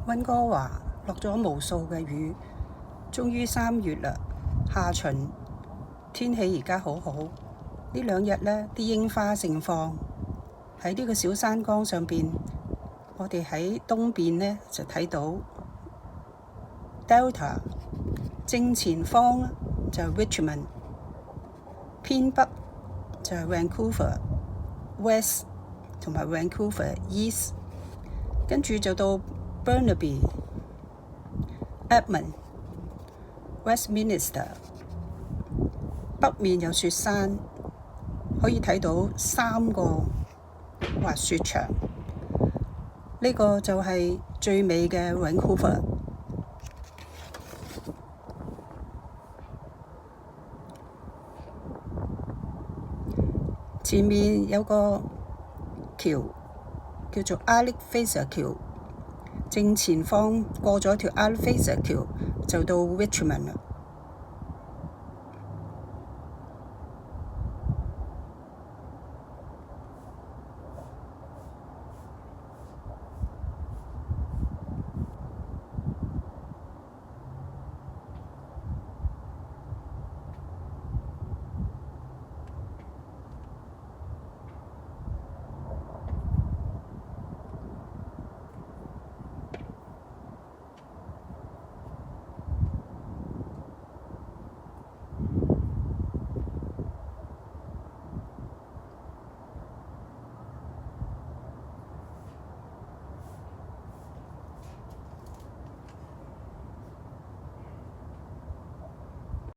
溫哥華落咗無數嘅雨，終於3月啦，下旬，天氣而家好好。呢2日呢啲櫻花盛放，喺呢個小山崗上邊，我哋喺東邊呢就睇到 Delta， 正前方就係 Richmond， 偏北就係 Vancouver West 同埋 Vancouver East， 跟住就到Burnaby、Edmund、Westminster， 北面有雪山，可以睇到3個滑雪場。呢個就係最美嘅 Vancouver。前面有個橋叫做 Alec Fraser 橋，正前方過咗條 Alec Fraser 橋就到 Richmond 啦。